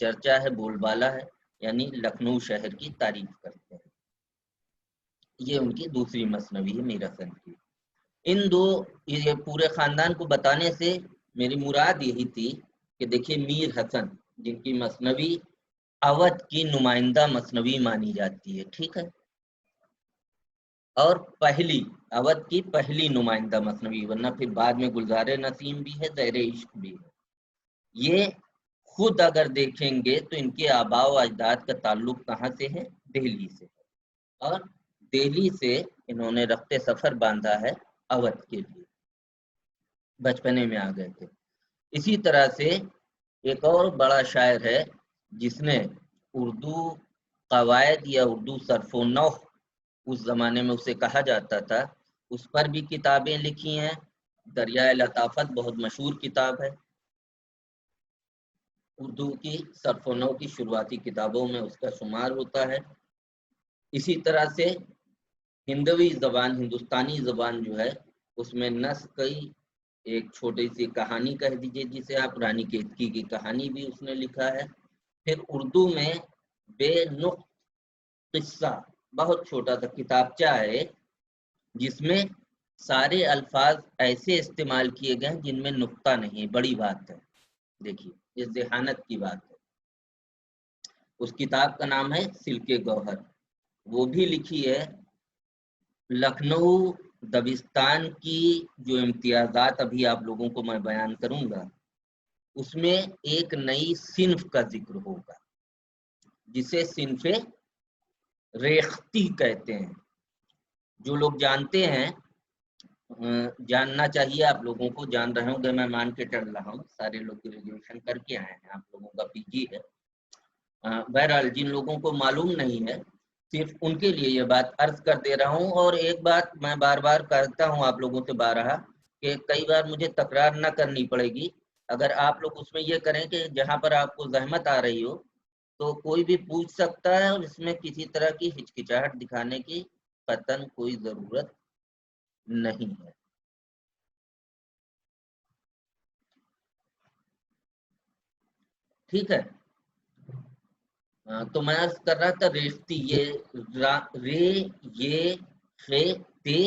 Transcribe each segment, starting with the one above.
چرچا ہے، بول بالا ہے، یعنی لکھنؤ شہر کی تعریف کرتے ہیں۔ یہ ان کی دوسری مثنوی ہے میر حسن کی۔ ان دو یہ پورے خاندان کو بتانے سے میری مراد یہی تھی کہ دیکھیے میر حسن جن کی مثنوی اودھ کی نمائندہ مثنوی مانی جاتی ہے، ٹھیک ہے، اور پہلی اودھ کی پہلی نمائندہ مثنوی، ورنہ پھر بعد میں گلزار نسیم بھی ہے، زہر عشق بھی ہے۔ یہ خود اگر دیکھیں گے تو ان کے آباء و اجداد کا تعلق کہاں سے ہے؟ دہلی سے، اور دہلی سے انہوں نے رخت سفر باندھا ہے اودھ کے لیے، بچپنے میں آ گئے تھے۔ اسی طرح سے ایک اور بڑا شاعر ہے جس نے اردو قواعد یا اردو صرف و نحو اس زمانے میں اسے کہا جاتا تھا، اس پر بھی کتابیں لکھی ہیں۔ دریائے لطافت بہت مشہور کتاب ہے، اردو کی صرف و نحو کی شروعاتی کتابوں میں اس کا شمار ہوتا ہے۔ اسی طرح سے ہندوی زبان، ہندوستانی زبان جو ہے اس میں نثر کئی، ایک چھوٹی سی کہانی کہہ دیجئے جسے آپ، رانی کیتکی کی کہانی بھی اس نے لکھا ہے۔ پھر اردو میں بے نقط قصہ، بہت چھوٹا سا کتابچہ ہے جس میں سارے الفاظ ایسے استعمال کیے گئے ہیں جن میں نقطہ نہیں، بڑی بات ہے، دیکھیے یہ ذہانت کی بات ہے۔ اس کتاب کا نام ہے سلک گوہر، وہ بھی لکھی ہے۔ لکھنؤ دبستان کی جو امتیازات ابھی آپ لوگوں کو میں بیان کروں گا اس میں ایک نئی صنف کا ذکر ہوگا جسے صنف ریختی کہتے ہیں۔ جو لوگ جانتے ہیں، جاننا چاہیے آپ لوگوں کو، جان رہے ہوں گے، میں مان کے چل رہا ہوں سارے لوگ گریجویشن کر کے آئے ہیں، آپ لوگوں کا پی جی ہے۔ بہرحال جن لوگوں کو معلوم نہیں ہے صرف ان کے لیے یہ بات عرض کر دے رہا ہوں۔ اور ایک بات میں بار بار کرتا ہوں آپ لوگوں سے بارہا، کہ کئی بار مجھے تکرار نہ کرنی پڑے گی، اگر آپ لوگ اس میں یہ کریں کہ جہاں پر آپ کو زحمت آ رہی ہو تو کوئی بھی پوچھ سکتا ہے، اور اس میں کسی طرح کی ہچکچاہٹ دکھانے کی قطعاً کوئی ضرورت نہیں ہے۔ ٹھیک ہے، تو میں عرض کر رہا تھا ریختی، یہ رے، یہ خے تے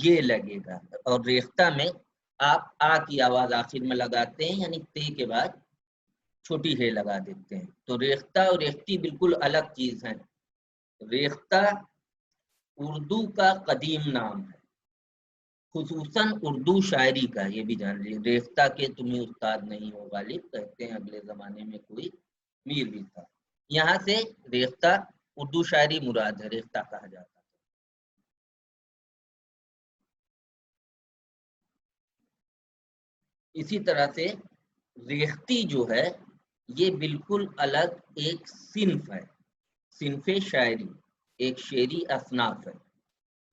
یہ لگے گا، اور ریختہ میں آپ آ کی آواز آخر میں لگاتے ہیں، یعنی تے کے بعد چھوٹی ہے لگا دیتے ہیں۔ تو ریختہ اور ریختی بالکل الگ چیز ہیں۔ ریختہ اردو کا قدیم نام ہے، خصوصاً اردو شاعری کا، یہ بھی جان لیجیے۔ ریختہ کے تمہیں استاد نہیں ہو غالب، کہتے ہیں اگلے زمانے میں کوئی میر بھی تھا، یہاں سے ریختہ اردو شاعری مراد ہے، ریختہ کہا جاتا ہے۔ اسی طرح سے ریختی جو ہے یہ بالکل الگ ایک صنف ہے، صنف شاعری، ایک شعری اصناف ہے۔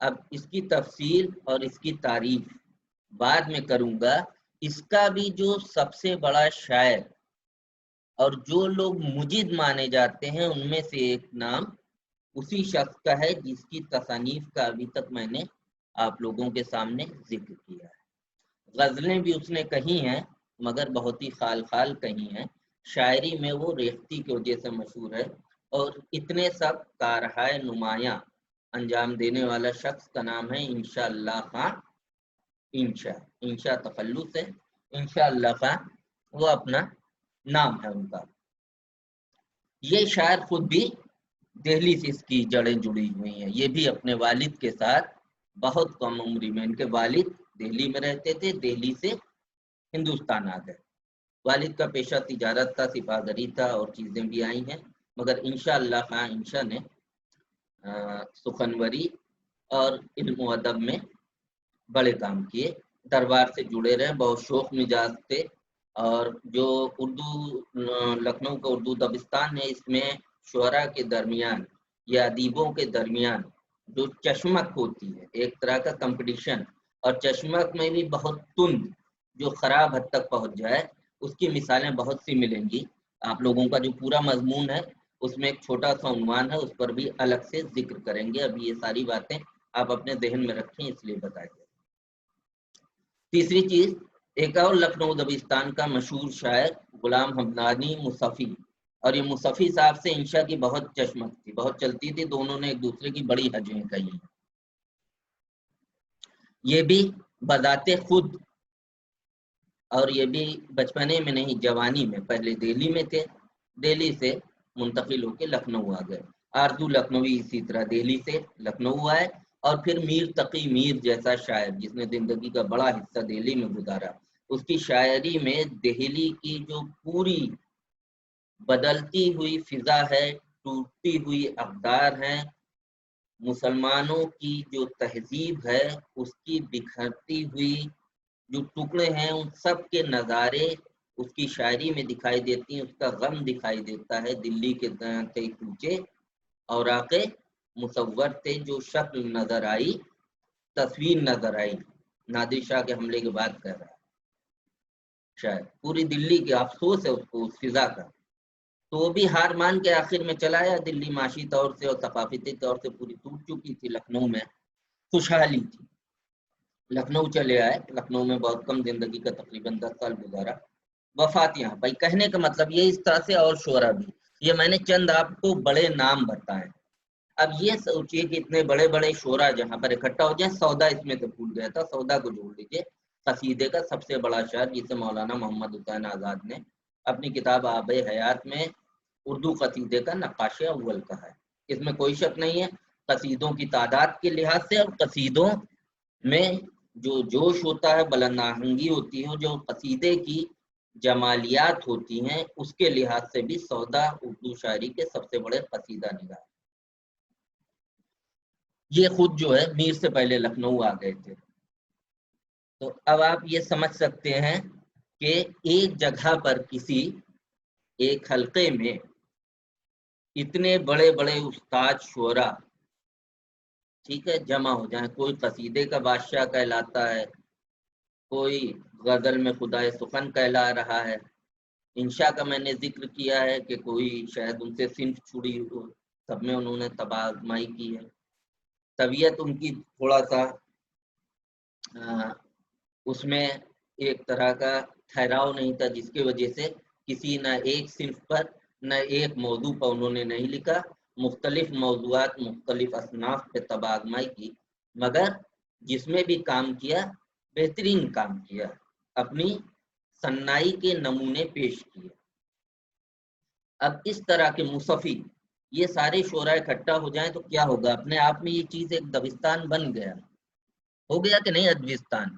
اب اس کی تفصیل اور اس کی تعریف بعد میں کروں گا۔ اس کا بھی جو سب سے بڑا شاعر اور جو لوگ مجد مانے جاتے ہیں ان میں سے ایک نام اسی شخص کا ہے جس کی تصانیف کا ابھی تک میں نے آپ لوگوں کے سامنے ذکر کیا ہے۔ غزلیں بھی اس نے کہی ہیں مگر بہت ہی خال خال کہی ہیں، شاعری میں وہ ریختی کی وجہ سے مشہور ہے۔ اور اتنے سب کارہائے نمایاں انجام دینے والا شخص کا نام ہے انشاء اللہ خان۔ انشاء تخلص ہے، انشاء اللہ خان وہ اپنا نام ہے ان کا۔ یہ شاعر خود بھی دہلی سے اس کی جڑیں جڑی ہوئی ہیں، یہ بھی اپنے والد کے ساتھ بہت کم عمری میں، ان کے والد دہلی میں رہتے تھے، دہلی سے ہندوستان آ گئے۔ والد کا پیشہ تجارت تھا، سپاہی تھا، اور چیزیں بھی آئی ہیں، مگر انشاء اللہ خان انشاء نے سخنوری اور علم و ادب میں بڑے کام کیے، دربار سے جڑے رہے، بہت شوق مزاج تھے۔ اور جو اردو لکھنؤ کا اردو دبستان ہے، اس میں شعراء کے درمیان یا ادیبوں کے درمیان جو چشمک ہوتی ہے، ایک طرح کا کمپٹیشن، اور چشمک میں بھی بہت تند جو خراب حد تک پہنچ جائے، اس کی مثالیں بہت سی ملیں گی۔ آپ لوگوں کا جو پورا مضمون ہے اس میں ایک چھوٹا سا عنوان ہے، اس پر بھی الگ سے ذکر کریں گے، ابھی یہ ساری باتیں آپ اپنے ذہن میں رکھیں اس لیے بتائیے۔ تیسری چیز، ایک اور لکھنؤ دبستان کا مشہور شاعر غلام حمدانی مصطفی، اور یہ مصفی صاحب سے انشا کی بہت چشمت تھی، بہت چلتی تھی، دونوں نے ایک دوسرے کی بڑی حجیں کہی. یہ بھی بذات خود، اور یہ بھی بچپنے میں نہیں جوانی میں، پہلے دہلی میں تھے، دہلی سے منتقل ہو کے لکھنؤ آ گئے. آرزو لکھنوی اسی طرح دہلی سے لکھنؤ آئے، اور پھر میر تقی میر جیسا شاعر جس نے زندگی کا بڑا حصہ دہلی میں گزارا، اس کی شاعری میں دہلی کی جو پوری بدلتی ہوئی فضا ہے، ٹوٹتی ہوئی اقدار ہیں، مسلمانوں کی جو تہذیب ہے اس کی بکھرتی ہوئی جو ٹکڑے ہیں، ان سب کے نظارے اس کی شاعری میں دکھائی دیتی ہیں. اس کا غم دکھائی دیتا ہے. دلی کے تھے کوچے اوراق مصور تھے، جو شکل نظر آئی، تصویر نظر آئی. نادر شاہ کے حملے کے بعد کہہ رہا ہے شاید، پوری دلی کے افسوس ہے اس کو اس فضا کا. تو وہ بھی ہار مان کے آخر میں چلایا. دلی معاشی طور سے اور ثقافتی طور سے پوری ٹوٹ چکی تھی. لکھنؤ میں خوشحالی تھی. لکھنؤ چلے آئے. لکھنؤ میں بہت کم زندگی کا تقریباً 10 سال گزارا. وفات یہاں بھائی. کہنے کا مطلب یہ اس طرح سے، اور شعرا بھی. یہ میں نے چند آپ کو بڑے نام بتائے. اب یہ سوچئے کہ اتنے بڑے بڑے شعرا جہاں پر اکٹھا ہو جائیں. سودا اس میں سے بھول گیا تھا، سودا کو جوڑ لیجیے. قصیدے کا سب سے بڑا شاعر جسے مولانا محمد حسین آزاد نے اپنی کتاب آب حیات میں اردو قصیدے کا نقاش اول کہا ہے. اس میں کوئی شک نہیں ہے. قصیدوں کی تعداد کے لحاظ سے اور قصیدوں میں جو جوش ہوتا ہے، بلند آہنگی ہوتی ہے، جو قصیدے کی جمالیات ہوتی ہیں، اس کے لحاظ سے بھی سودا اردو شاعری کے سب سے بڑے قصیدہ نگار. یہ خود جو ہے میر سے پہلے لکھنؤ آ گئے تھے. تو اب آپ یہ سمجھ سکتے ہیں کہ ایک جگہ پر کسی ایک حلقے میں اتنے بڑے بڑے استاد شعرا، ٹھیک ہے، جمع ہو جائیں. کوئی قصیدے کا بادشاہ کہلاتا ہے، کوئی غزل میں خدائے سخن کہلا رہا ہے. انشا کا میں نے ذکر کیا ہے کہ کوئی شاید ان سے صنف چھڑی ہو، سب میں انہوں نے تبازمائی کی ہے. طبیعت ان کی تھوڑا سا اس میں ایک طرح کا ٹھہراؤ نہیں تھا، جس کی وجہ سے کسی نہ ایک صنف پر نہ ایک موضوع پر انہوں نے نہیں لکھا. مختلف موضوعات، مختلف اصناف پہ تبادمائی کی، مگر جس میں بھی کام کیا بہترین کام کیا، اپنی صنائی کے نمونے پیش کیے. اب اس طرح کے مصفی یہ سارے شعرا اکٹھا ہو جائیں تو کیا ہوگا؟ اپنے آپ میں یہ چیز ایک دبستان بن گیا. ہو گیا کہ نہیں؟ ادبستان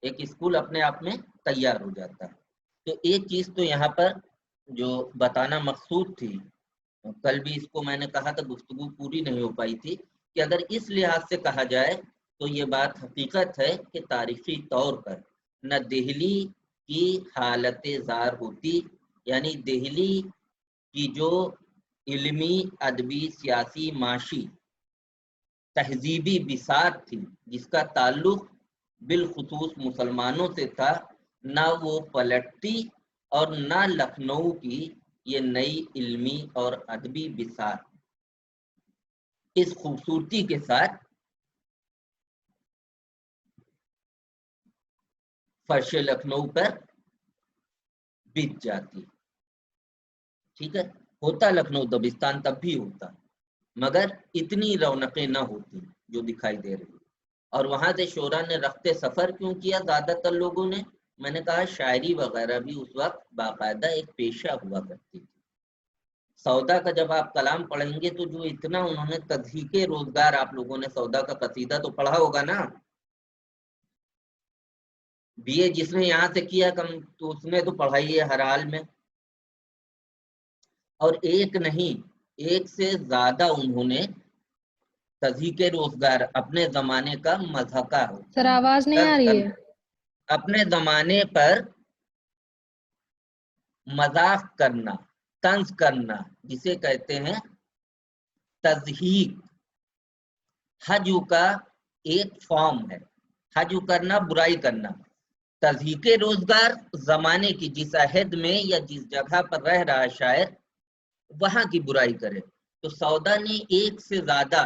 ایک اسکول اپنے آپ میں تیار ہو جاتا ہے. تو ایک چیز تو یہاں پر جو بتانا مقصود تھی، کل بھی اس کو میں نے کہا تھا، گفتگو پوری نہیں ہو پائی تھی، کہ اگر اس لحاظ سے کہا جائے تو یہ بات حقیقت ہے کہ تاریخی طور پر نہ دہلی کی حالت زار ہوتی، یعنی دہلی کی جو علمی، ادبی، سیاسی، معاشی، تہذیبی بساط تھی، جس کا تعلق بالخصوص مسلمانوں سے تھا، نہ وہ پلٹتی، اور نہ لکھنؤ کی یہ نئی علمی اور ادبی بساط اس خوبصورتی کے ساتھ فرش لکھنؤ پر بچ جاتی. ٹھیک ہے، ہوتا لکھنؤ دبستان تب بھی ہوتا، مگر اتنی رونقیں نہ ہوتی جو دکھائی دے رہی. اور وہاں سے شعرا نے رخت سفر کیوں کیا؟ زیادہ تر لوگوں نے، میں نے کہا شاعری وغیرہ بھی اس وقت باقاعدہ ایک پیشہ ہوا کرتی تھی. سودا کا جب آپ کلام پڑھیں گے تو جو اتنا انہوں نے تضحیک روزگار، آپ لوگوں نے سودا کا قصیدہ تو پڑھا ہوگا نا. بی اے جس نے یہاں سے کیا کم تو اس نے تو پڑھائی ہے ہر حال میں. اور ایک نہیں، ایک سے زیادہ انہوں نے تضحیک روزگار، اپنے زمانے کا مضحکہ ہو، سر آواز نہیں آ رہی ہے. اپنے زمانے پر مذاق کرنا، طنز کرنا، جسے کہتے ہیں تضحیک. حجو کا ایک فارم ہے، حجو کرنا، برائی کرنا. تضحیک روزگار زمانے کی جس عہد میں یا جس جگہ پر رہ رہا شاعر، وہاں کی برائی کرے. تو سودا نے ایک سے زیادہ،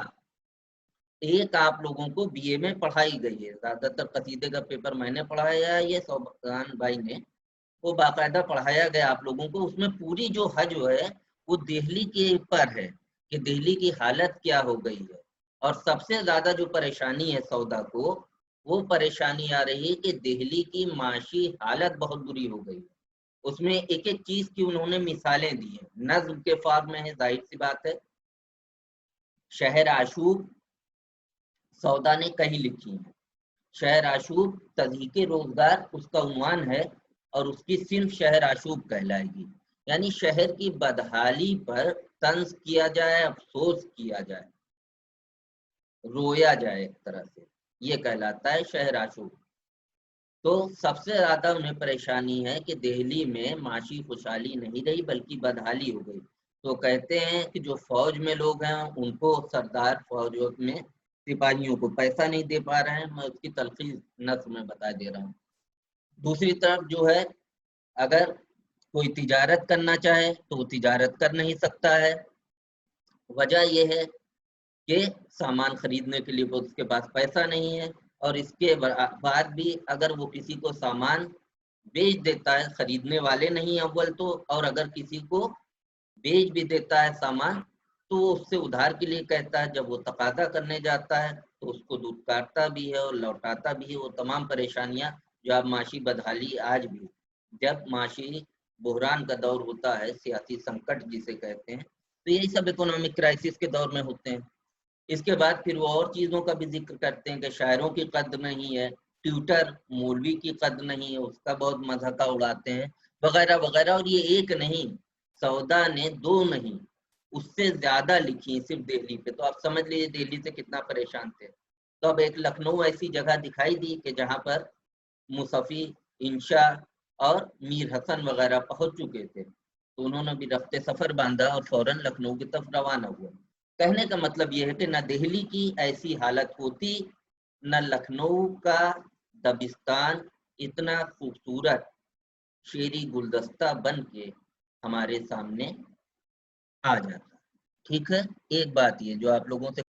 ایک آپ لوگوں کو بی اے میں پڑھائی گئی ہے، زیادہ تر قصیدے کا پیپر میں نے پڑھایا ہے، یہ سوبان بھائی نے وہ باقاعدہ پڑھایا گیا آپ لوگوں کو. اس میں پوری جو حج ہے وہ دہلی کے اوپر ہے کہ دہلی کی حالت کیا ہو گئی ہے، اور سب سے زیادہ جو پریشانی ہے سودا کو، وہ پریشانی آ رہی ہے کہ دہلی کی معاشی حالت بہت بری ہو گئی ہے۔ اس میں ایک ایک چیز کی انہوں نے مثالیں دی ہیں، نظم کے فارم میں ہے، ظاہر سی بات ہے۔ شہر آشوب سودا نے کہیں لکھی ہیں، شہر آشوب تضحیک روزگار اس کا عنوان ہے، اور اس کی صنف شہر آشوب کہلائے گی، یعنی شہر کی بدحالی پر طنز کیا جائے، افسوس کیا جائے، رویا جائے ایک طرح سے، یہ کہلاتا ہے شہر آشوب۔ تو سب سے زیادہ انہیں پریشانی ہے کہ دہلی میں معاشی خوشحالی نہیں رہی بلکہ بدحالی ہو گئی۔ تو کہتے ہیں کہ جو فوج میں لوگ ہیں ان کو سردار فوجوں میں سپاہیوں کو پیسہ نہیں دے پا رہے ہیں، میں اس کی تلخیص نثر میں بتا دے رہا ہوں۔ دوسری طرف جو ہے، اگر کوئی تجارت کرنا چاہے تو وہ تجارت کر نہیں سکتا ہے، وجہ یہ ہے کہ سامان خریدنے کے لیے اس کے پاس پیسہ نہیں ہے، اور اس کے بعد بھی اگر وہ کسی کو سامان بیچ دیتا ہے، خریدنے والے نہیں اول تو، اور اگر کسی کو بیچ بھی دیتا ہے سامان تو وہ اس سے ادھار کے لیے کہتا ہے، جب وہ تقاضا کرنے جاتا ہے تو اس کو دودھ کاٹتا بھی ہے اور لوٹاتا بھی ہے۔ وہ تمام پریشانیاں جو اب معاشی بدحالی آج بھی، جب معاشی بحران کا دور ہوتا ہے، سیاسی سنکٹ جسے کہتے ہیں، تو یہی سب اکنامک کرائسس کے دور میں ہوتے ہیں۔ اس کے بعد پھر وہ اور چیزوں کا بھی ذکر کرتے ہیں کہ شاعروں کی قدر نہیں ہے، ٹیوٹر مولوی کی قدر نہیں ہے، اس کا بہت مذاق اڑاتے ہیں، وغیرہ وغیرہ۔ اور یہ ایک نہیں، سودا نے 2 نہیں، اس سے زیادہ لکھی صرف دہلی پہ، تو آپ سمجھ لیجیے دہلی سے کتنا پریشان تھے۔ تو اب ایک لکھنؤ ایسی جگہ دکھائی دی کہ جہاں پر مصفی، انشا اور میر حسن وغیرہ پہنچ چکے تھے، تو انہوں نے بھی رفتے سفر باندھا اور فوراً لکھنؤ کی طرف روانہ ہوا۔ کہنے کا مطلب یہ ہے کہ نہ دہلی کی ایسی حالت ہوتی، نہ لکھنؤ کا دبستان اتنا خوبصورت شعری گلدستہ بن کے ہمارے سامنے آ جاتا۔ ٹھیک ہے، ایک بات یہ جو آپ لوگوں سے